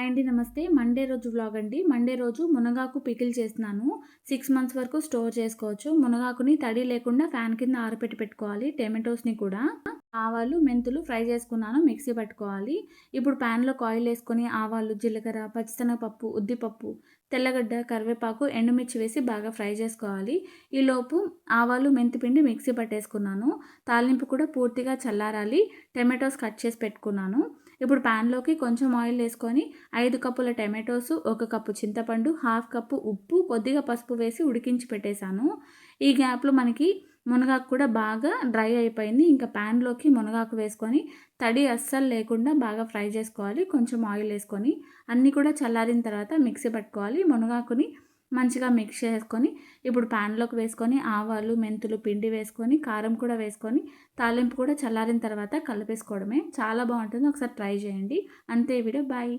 Hi అండి. నమస్తే. Monday రోజు వ్లాగ్ అండి. మండే రోజు మునగాకు పికిల్ చేస్తున్నాను. 6 మంత్స్ వరకు స్టోర్ చేసుకోవచ్చు. మునగాకుని తడి లేకుండా ఫ్యాన్ కింద ఆరబెట్టి పెట్టుకోవాలి. టమాటోస్‌ని కూడా ఆవాలు, మెంతులు ఫ్రై చేసుకున్నాను. మిక్సీ పట్టుకోవాలి. ఇప్పుడు ప్యాన్‌లోకి ఆయిల్ ఏసుకొని ఆవాలు, జీలకర్ర, పచ్చిశనగపప్పు, ఉద్దిపప్పు, తెల్లగడ్డ, కరివేపాకు, ఎండుమిర్చి వేసి బాగా ఫ్రై చేసుకోవాలి. ఈలోపు ఆవాలు, మెంతిపిండి మిక్సీ పట్టేసుకున్నాను. తాలింపు కూడా పూర్తిగా చల్లారాలి. టమాటోస్ కట్ చేసి పెట్టుకున్నాను. ఇప్పుడు ప్యాన్‌లోకి కొంచెం ఆయిల్ ఏసుకొని 5 కప్పుల టమాటోసు, 1 కప్పు చింతపండు, హాఫ్ కప్పు ఉప్పు, కొద్దిగా పసుపు వేసి ఉడికించి పెట్టేశాను. ఈ గ్యాప్‌లో మనకి మునగాకు కూడా బాగా డ్రై అయిపోయింది. ఇంకా ప్యాన్‌లోకి మునగాకు వేసుకొని తడి అస్సలు లేకుండా బాగా ఫ్రై చేసుకోవాలి. కొంచెం ఆయిల్ ఏసుకొని అన్నీ కూడా చల్లారిన తర్వాత మిక్సీ పట్టుకోవాలి. మునగాకుని మంచిగా మిక్స్ చేసుకొని ఇప్పుడు ప్యాన్‌లోకి వేసుకొని ఆవాలు, మెంతులు పిండి వేసుకొని కారం కూడా వేసుకొని తాలింపు కూడా చల్లారిన తర్వాత కలిపేసుకోవడమే. చాలా బాగుంటుంది. ఒకసారి ట్రై చేయండి. అంతే ఈ వీడియో. బాయ్.